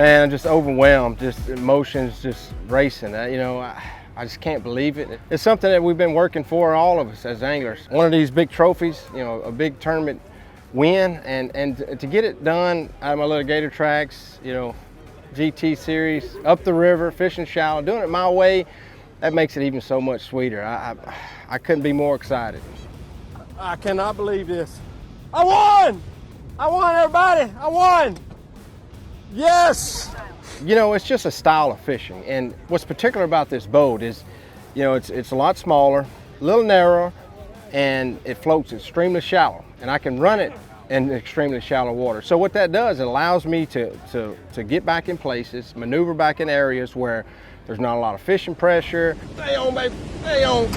Man, I'm just overwhelmed, just emotions just racing. I just can't believe it. It's something that we've been working for, all of us as anglers. One of these big trophies, a big tournament win, and to get it done out of my little Gator Trax, GT series, up the river, fishing shallow, doing it my way, that makes it even so much sweeter. I couldn't be more excited. I cannot believe this. I won! I won, everybody! I won! Yes! It's just a style of fishing, and what's particular about this boat is, it's a lot smaller, a little narrower, and it floats extremely shallow, and I can run it in extremely shallow water. So what that does, it allows me to get back in places, maneuver back in areas where there's not a lot of fishing pressure. Stay on, baby, stay on.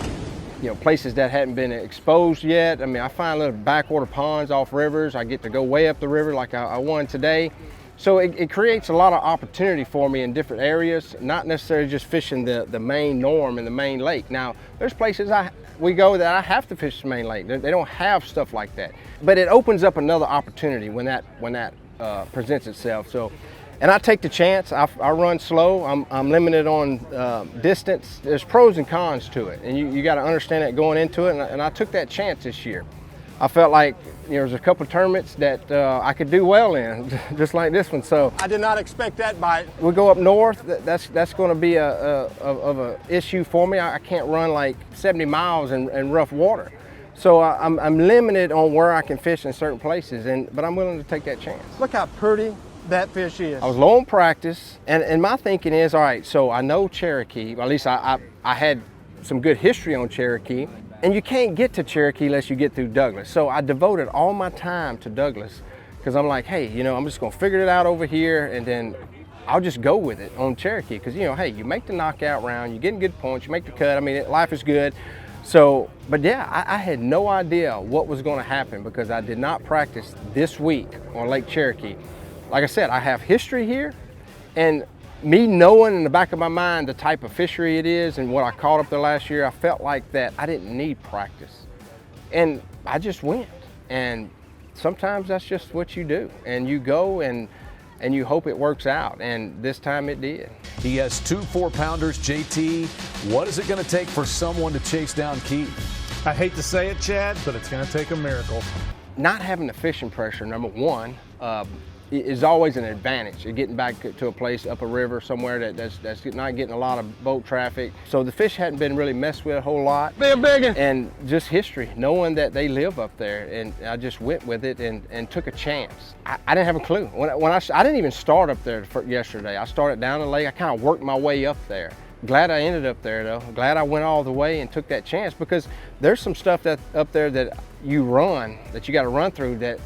Places that hadn't been exposed yet. I mean, I find little backwater ponds off rivers. I get to go way up the river like I won today. So it creates a lot of opportunity for me in different areas, not necessarily just fishing the main norm in the main lake. Now, there's places we go that I have to fish the main lake. They don't have stuff like that. But it opens up another opportunity when that presents itself. So, and I take the chance. I run slow. I'm limited on distance. There's pros and cons to it, and you got to understand that going into it. And I took that chance this year. I felt like there's a couple of tournaments that I could do well in, just like this one. So I did not expect that bite. We go up north. That's going to be a issue for me. I can't run like 70 miles in rough water. So I'm limited on where I can fish in certain places, but I'm willing to take that chance. Look how pretty that fish is. I was low in practice, and my thinking is, all right, so I know Cherokee, at least I had some good history on Cherokee, and you can't get to Cherokee unless you get through Douglas. So I devoted all my time to Douglas, because I'm like, hey, I'm just gonna figure it out over here, and then I'll just go with it on Cherokee, because hey, you make the knockout round, you're getting good points, you make the cut, I mean, life is good. So, but yeah, I had no idea what was gonna happen because I did not practice this week on Lake Cherokee. Like I said, I have history here, and me knowing in the back of my mind the type of fishery it is and what I caught up there last year, I felt like that I didn't need practice. And I just went. And sometimes that's just what you do. And you go and you hope it works out. And this time it did. He has 2 4-pounders, JT. What is it going to take for someone to chase down Keith? I hate to say it, Chad, but it's going to take a miracle. Not having the fishing pressure, number one, is always an advantage. You're getting back to a place up a river somewhere that's not getting a lot of boat traffic. So the fish hadn't been really messed with a whole lot. Be a biggin'. And just history, knowing that they live up there, and I just went with it and took a chance. I didn't have a clue. I didn't even start up there yesterday. I started down the lake. I kind of worked my way up there. Glad I ended up there though. Glad I went all the way and took that chance, because there's some stuff that up there that you got to run through that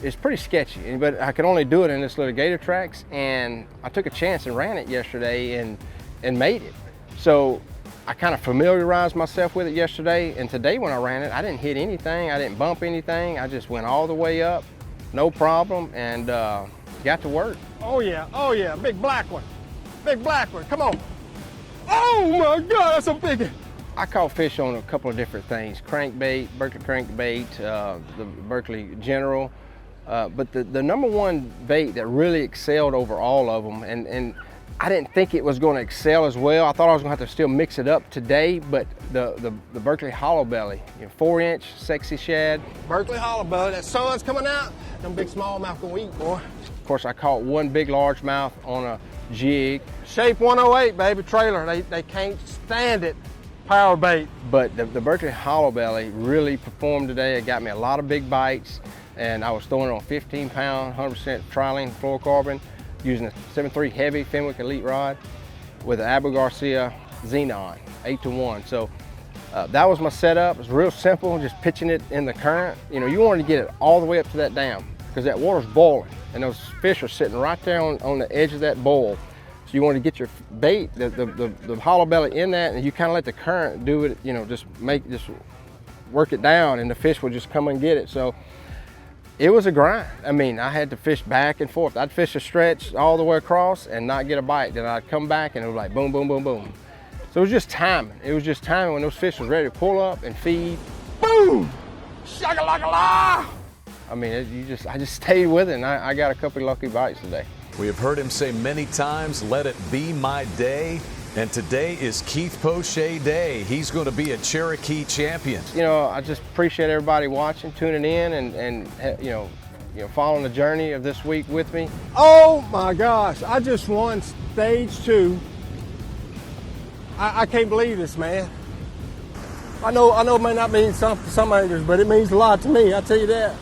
it's pretty sketchy, but I could only do it in this little Gator Trax, and I took a chance and ran it yesterday and made it. So I kind of familiarized myself with it yesterday, and today when I ran it, I didn't hit anything, I didn't bump anything, I just went all the way up, no problem, and got to work. Oh yeah, big black one, come on. Oh my God, that's a big one. I caught fish on a couple of different things, crankbait, Berkeley crankbait, the Berkeley General, but the number one bait that really excelled over all of them, and I didn't think it was going to excel as well. I thought I was going to have to still mix it up today, but the Berkeley Hollow Belly, 4-inch sexy shad. Berkeley Hollow Belly, that sun's coming out, them big smallmouth gonna eat, boy. Of course, I caught one big largemouth on a jig. Shape 108, baby, trailer. They can't stand it. Power bait. But the Berkeley Hollow Belly really performed today. It got me a lot of big bites, and I was throwing it on 15-pound, 100% trilene fluorocarbon, using a 7.3 heavy Fenwick Elite rod with an Abu Garcia Xenon, 8-to-1. So that was my setup. It was real simple, just pitching it in the current. You wanted to get it all the way up to that dam, because that water's boiling, and those fish are sitting right there on the edge of that boil. So you want to get your bait, the hollow belly in that, and you kind of let the current do it, just work it down, and the fish will just come and get it. So it was a grind. I mean, I had to fish back and forth. I'd fish a stretch all the way across and not get a bite. Then I'd come back and it was like boom, boom, boom, boom. So it was just timing. It was just timing when those fish was ready to pull up and feed. Boom! Shaka-laka-la! I mean, I just stayed with it, and I got a couple of lucky bites today. We have heard him say many times, let it be my day. And today is Keith Poche Day. He's going to be a Cherokee champion. You know, I just appreciate everybody watching, tuning in, and you know, following the journey of this week with me. Oh my gosh, I just won stage 2. I can't believe this, man. I know it may not mean something to some others, but it means a lot to me, I tell you that.